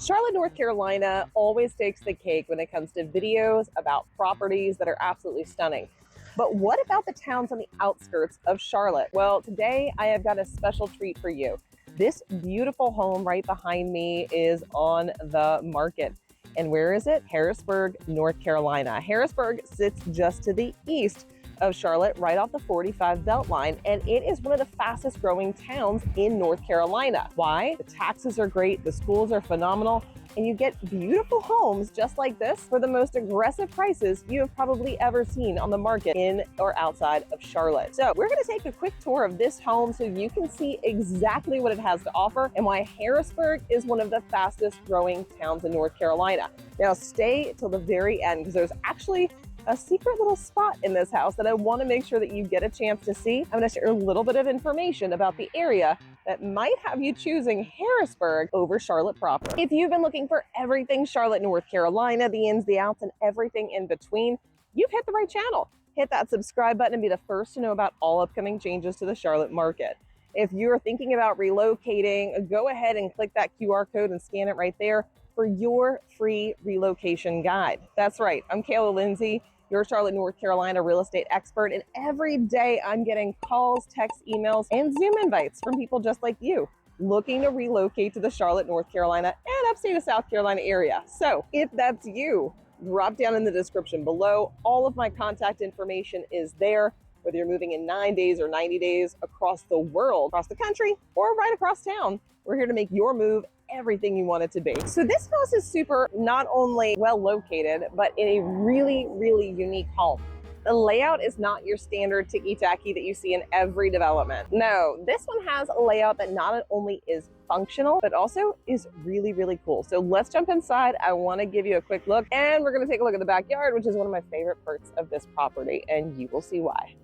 Charlotte, North Carolina always takes the cake when it comes to videos about properties that are absolutely stunning. But what about the towns on the outskirts of Charlotte? Well, today I have got a special treat for you. This beautiful home right behind me is on the market. And where is it? Harrisburg, North Carolina. Harrisburg sits just to the east of Charlotte, right off the 45 Beltline, and it is one of the fastest growing towns in North Carolina. Why? The taxes are great, the schools are phenomenal, and you get beautiful homes just like this for the most aggressive prices you have probably ever seen on the market in or outside of Charlotte. So we're going to take a quick tour of this home so you can see exactly what it has to offer and why Harrisburg is one of the fastest growing towns in North Carolina. Now stay till the very end because there's actually a secret little spot in this house that I want to make sure that you get a chance to see. I'm going to share a little bit of information about the area that might have you choosing Harrisburg over Charlotte proper. If you've been looking for everything Charlotte, North Carolina, the ins, the outs, and everything in between, you've hit the right channel. Hit that subscribe button and be the first to know about all upcoming changes to the Charlotte market. If you're thinking about relocating, go ahead and click that QR code and scan it right there for your free relocation guide. That's right, I'm Kayla Lindsay, your Charlotte, North Carolina real estate expert, and every day I'm getting calls, texts, emails, and Zoom invites from people just like you looking to relocate to the Charlotte, North Carolina and upstate of South Carolina area. So if that's you, drop down in the description below. All of my contact information is there, whether you're moving in 9 days or 90 days across the world, across the country, or right across town. We're here to make your move everything you want it to be. So this house is super, not only well located, but in a really, really unique home. The layout is not your standard ticky-tacky that you see in every development. No, this one has a layout that not only is functional, but also is really, really cool. So let's jump inside. I want to give you a quick look, and we're going to take a look at the backyard, which is one of my favorite parts of this property, and you will see why.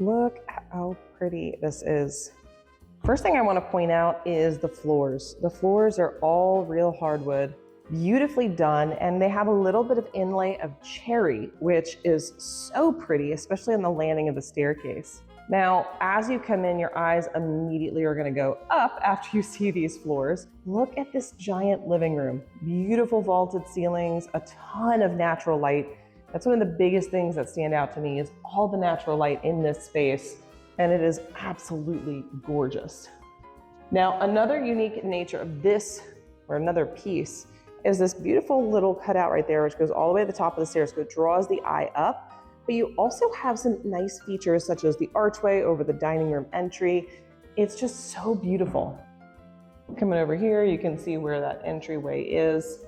Look how pretty this is. First thing I want to point out is the floors. The floors are all real hardwood, beautifully done, and they have a little bit of inlay of cherry, which is so pretty, especially on the landing of the staircase. Now, as you come in, your eyes immediately are going to go up after you see these floors. Look at this giant living room. Beautiful vaulted ceilings, a ton of natural light. That's one of the biggest things that stand out to me is all the natural light in this space, and it is absolutely gorgeous. Now, another unique nature of this, or another piece, is this beautiful little cutout right there, which goes all the way to the top of the stairs, so it draws the eye up, but you also have some nice features such as the archway over the dining room entry. It's just so beautiful. Coming over here, you can see where that entryway is.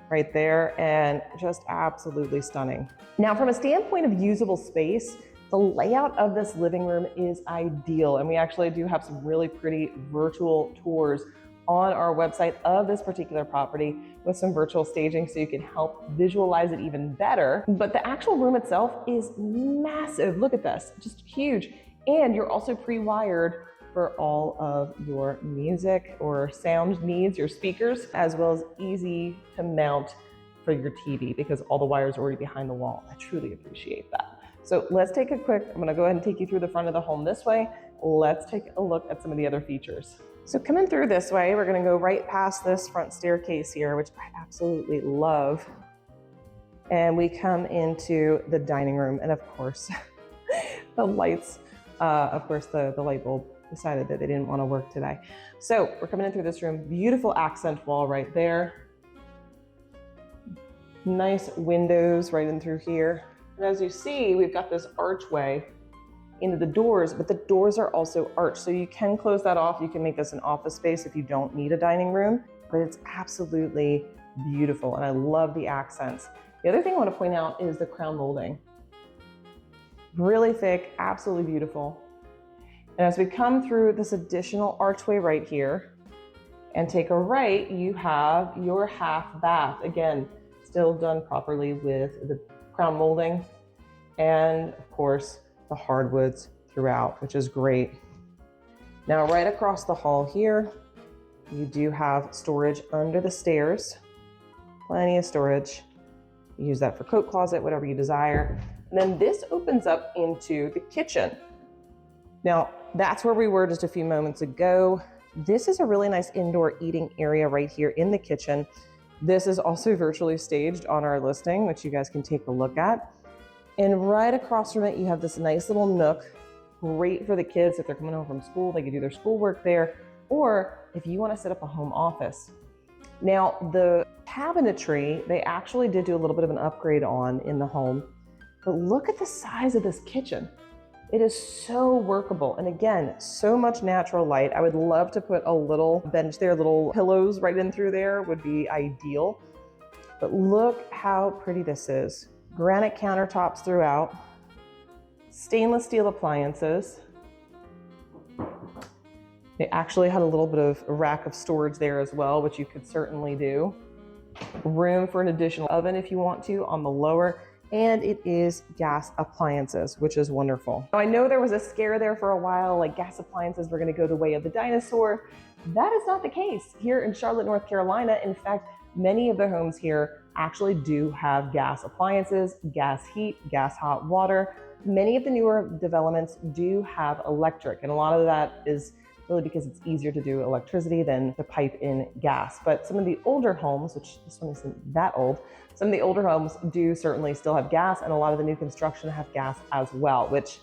Right there, and just absolutely stunning. Now, from a standpoint of usable space, the layout of this living room is ideal, and we actually do have some really pretty virtual tours on our website of this particular property with some virtual staging so you can help visualize it even better. But the actual room itself is massive. Look at this, just huge. And you're also pre-wired for all of your music or sound needs, your speakers, as well as easy to mount for your TV because all the wires are already behind the wall. I truly appreciate that. So let's take a quick, I'm gonna go ahead and take you through the front of the home this way. Let's take a look at some of the other features. So coming through this way, we're gonna go right past this front staircase here, which I absolutely love. And we come into the dining room, and of course, the lights, of course, the light bulb decided that they didn't want to work today. So we're coming in through this room, beautiful accent wall right there. Nice windows right in through here. And as you see, we've got this archway into the doors, but the doors are also arched. So you can close that off. You can make this an office space if you don't need a dining room, but it's absolutely beautiful. And I love the accents. The other thing I want to point out is the crown molding. Really thick, absolutely beautiful. And as we come through this additional archway right here and take a right, you have your half bath. Again, still done properly with the crown molding and of course the hardwoods throughout, which is great. Now right across the hall here, you do have storage under the stairs, plenty of storage. You use that for coat closet, whatever you desire. And then this opens up into the kitchen. Now, that's where we were just a few moments ago. This is a really nice indoor eating area right here in the kitchen. This is also virtually staged on our listing, which you guys can take a look at. And right across from it, you have this nice little nook, great for the kids. If they're coming home from school, they can do their schoolwork there, or if you want to set up a home office. Now, the cabinetry, they actually did do a little bit of an upgrade on in the home, but look at the size of this kitchen. It is so workable. And again, so much natural light. I would love to put a little bench there, little pillows right in through there would be ideal. But look how pretty this is. Granite countertops throughout, stainless steel appliances. They actually had a little bit of a rack of storage there as well, which you could certainly do. Room for an additional oven if you want to on the lower. And it is gas appliances, which is wonderful. Now, I know there was a scare there for a while, like gas appliances were gonna go the way of the dinosaur. That is not the case here in Charlotte, North Carolina. In fact, many of the homes here actually do have gas appliances, gas heat, gas hot water. Many of the newer developments do have electric, and a lot of that is really because it's easier to do electricity than to pipe in gas. But some of the older homes, which this one isn't that old, some of the older homes do certainly still have gas, and a lot of the new construction have gas as well, which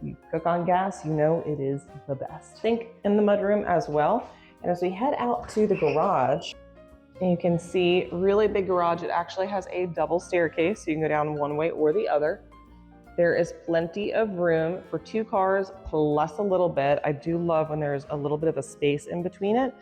you cook on gas, you know it is the best. Sink in the mudroom as well. And as we head out to the garage, you can see really big garage. It actually has a double staircase, so you can go down one way or the other. There is plenty of room for 2 cars plus a little bit. I do love when there's a little bit of a space in between it,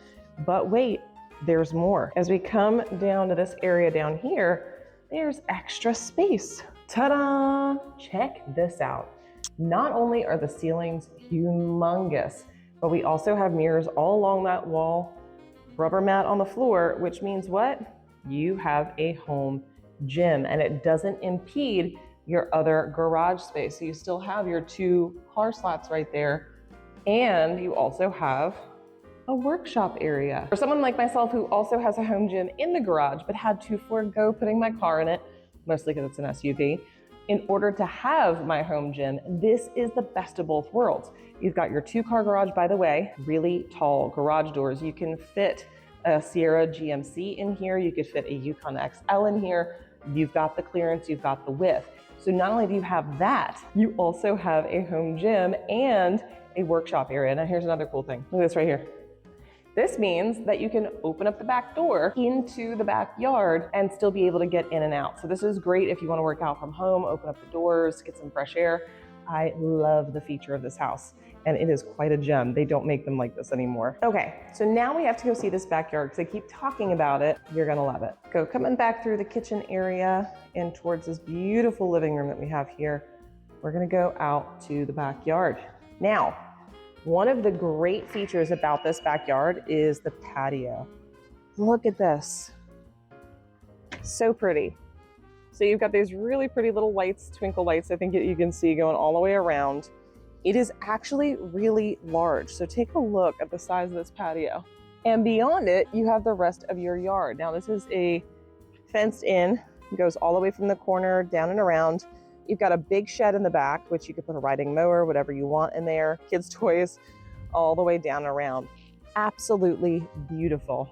but wait, there's more. As we come down to this area down here, there's extra space. Ta-da! Check this out. Not only are the ceilings humongous, but we also have mirrors all along that wall, rubber mat on the floor, which means what? You have a home gym, and it doesn't impede your other garage space. So you still have your 2 car slots right there, and you also have a workshop area. For someone like myself who also has a home gym in the garage, but had to forego putting my car in it, mostly because it's an SUV, in order to have my home gym, this is the best of both worlds. You've got your 2-car garage, by the way, really tall garage doors. You can fit a Sierra GMC in here. You could fit a Yukon XL in here. You've got the clearance, you've got the width. So not only do you have that, you also have a home gym and a workshop area. Now here's another cool thing. Look at this right here. This means that you can open up the back door into the backyard and still be able to get in and out. So this is great if you want to work out from home, open up the doors, get some fresh air. I love the feature of this house, and it is quite a gem. They don't make them like this anymore. Okay, so now we have to go see this backyard because I keep talking about it. You're gonna love it. Go coming back through the kitchen area and towards this beautiful living room that we have here. We're gonna go out to the backyard. Now, one of the great features about this backyard is the patio. Look at this. So pretty. So you've got these really pretty little lights, twinkle lights, I think you can see going all the way around. It is actually really large. So take a look at the size of this patio. And beyond it, you have the rest of your yard. Now this is a fenced in, goes all the way from the corner down and around. You've got a big shed in the back, which you could put a riding mower, whatever you want in there, kids' toys, all the way down and around. Absolutely beautiful.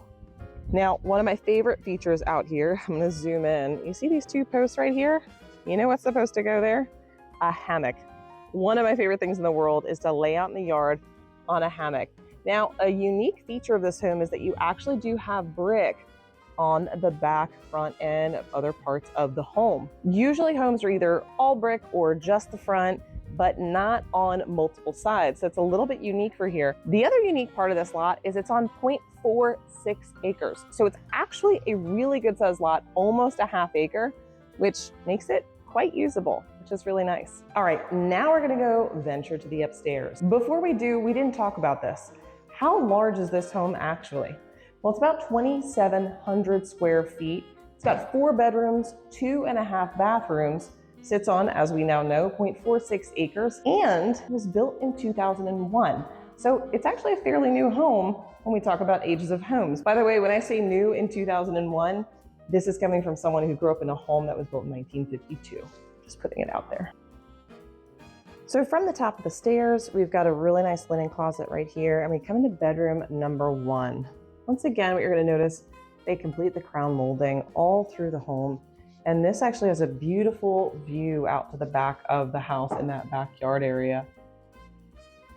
Now, one of my favorite features out here, I'm gonna zoom in. You see these 2 posts right here? You know what's supposed to go there? A hammock. One of my favorite things in the world is to lay out in the yard on a hammock. Now, a unique feature of this home is that you actually do have brick on the back, front, and other parts of the home. Usually homes are either all brick or just the front, but not on multiple sides. So it's a little bit unique for here. The other unique part of this lot is it's on 0.46 acres. So it's actually a really good sized lot, almost a ½ acre, which makes it quite usable, which is really nice. All right, now we're gonna go venture to the upstairs. Before we do, we didn't talk about this. How large is this home actually? Well, it's about 2,700 square feet. It's got 4 bedrooms, 2.5 bathrooms, sits on, as we now know, 0.46 acres, and was built in 2001. So it's actually a fairly new home when we talk about ages of homes. By the way, when I say new in 2001, this is coming from someone who grew up in a home that was built in 1952. Just putting it out there. So from the top of the stairs, we've got a really nice linen closet right here, and we come into bedroom number 1. Once again, what you're going to notice, they complete the crown molding all through the home. And this actually has a beautiful view out to the back of the house in that backyard area.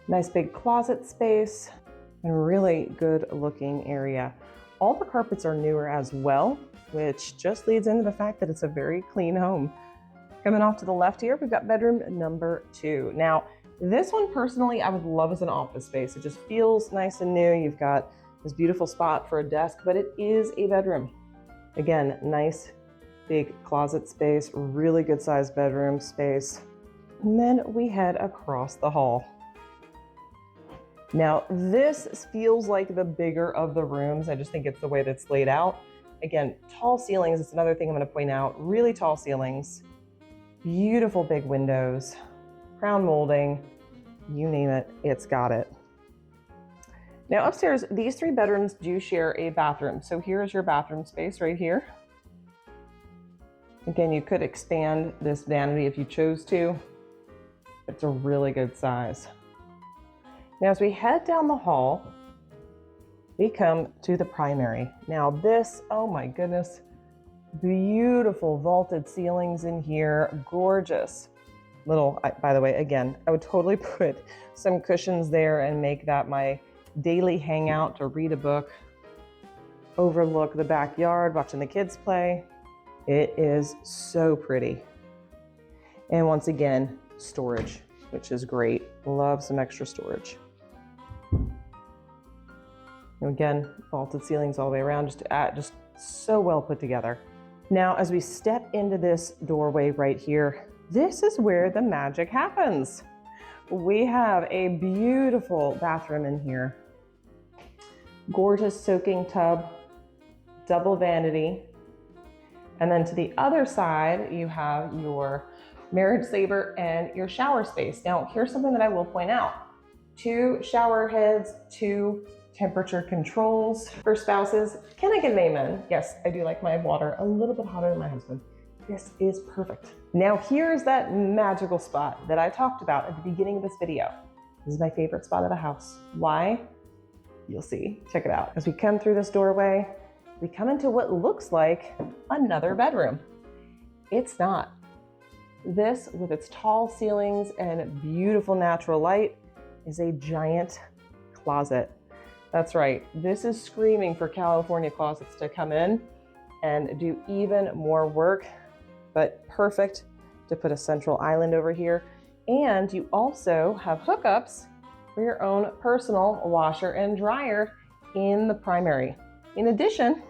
Nice big closet space and really good looking area. All the carpets are newer as well, which just leads into the fact that it's a very clean home. Coming off to the left here, we've got bedroom number 2. Now, this one personally, I would love as an office space. It just feels nice and new. You've got this beautiful spot for a desk, but it is a bedroom. Again, nice big closet space, really good sized bedroom space. And then we head across the hall. Now, this feels like the bigger of the rooms. I just think it's the way that it's laid out. Again, tall ceilings, it's another thing I'm going to point out. Really tall ceilings, beautiful big windows, crown molding, you name it, it's got it. Now upstairs, these 3 bedrooms do share a bathroom. So here's your bathroom space right here. Again, you could expand this vanity if you chose to. It's a really good size. Now as we head down the hall, we come to the primary. Now this, oh my goodness, beautiful vaulted ceilings in here, gorgeous. Little, by the way, again, I would totally put some cushions there and make that my daily hangout to read a book, overlook the backyard, watching the kids play. It is so pretty. And once again, storage, which is great. Love some extra storage. And again, vaulted ceilings all the way around, just so well put together. Now, as we step into this doorway right here, this is where the magic happens. We have a beautiful bathroom in here. Gorgeous soaking tub, double vanity. And then to the other side, you have your marriage saver and your shower space. Now, here's something that I will point out. 2 shower heads, 2 temperature controls for spouses. Can I get an amen? Yes, I do like my water a little bit hotter than my husband. This is perfect. Now here's that magical spot that I talked about at the beginning of this video. This is my favorite spot of the house. Why? You'll see. Check it out. As we come through this doorway, we come into what looks like another bedroom. It's not. This, with its tall ceilings and beautiful natural light, is a giant closet. That's right. This is screaming for California closets to come in and do even more work, but perfect to put a central island over here. And you also have hookups for your own personal washer and dryer in the primary. In addition,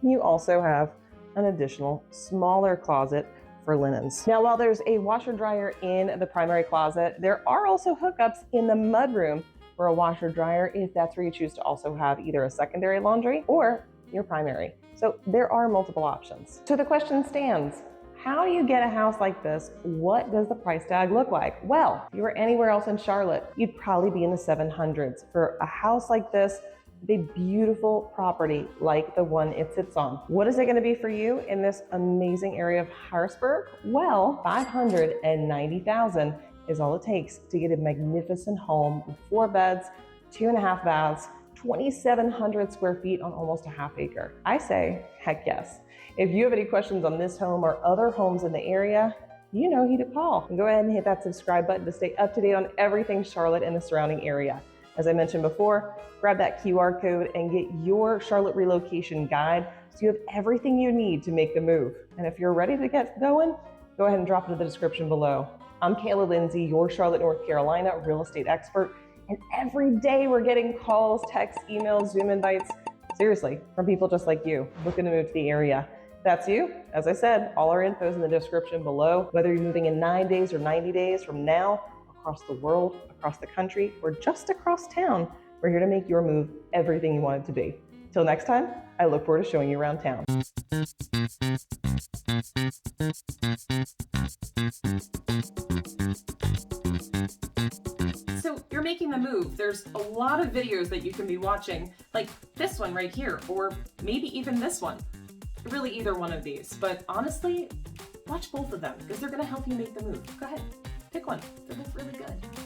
you also have an additional smaller closet for linens. Now, while there's a washer dryer in the primary closet, there are also hookups in the mudroom for a washer dryer if that's where you choose to also have either a secondary laundry or your primary. So there are multiple options. So the question stands, how do you get a house like this? What does the price tag look like? Well, if you were anywhere else in Charlotte, you'd probably be in the 700s. For a house like this, a beautiful property like the one it sits on. What is it going to be for you in this amazing area of Harrisburg? Well, $590,000 is all it takes to get a magnificent home with 4 beds, 2.5 baths, 2,700 square feet on almost a half acre. I say, heck yes. If you have any questions on this home or other homes in the area, you know who to call. And go ahead and hit that subscribe button to stay up to date on everything Charlotte and the surrounding area. As I mentioned before, grab that QR code and get your Charlotte relocation guide so you have everything you need to make the move. And if you're ready to get going, go ahead and drop it in the description below. I'm Kayla Lindsay, your Charlotte, North Carolina real estate expert. And every day we're getting calls, texts, emails, Zoom invites, seriously, from people just like you looking to move to the area. If that's you, as I said, all our info is in the description below. Whether you're moving in 9 days or 90 days from now, across the world, across the country, or just across town, we're here to make your move everything you want it to be. Till next time, I look forward to showing you around town. So you're making the move. There's a lot of videos that you can be watching, like this one right here, or maybe even this one. Really either one of these. But honestly, Watch both of them because they're going to help you make the move. Go ahead, pick one. They're both really good.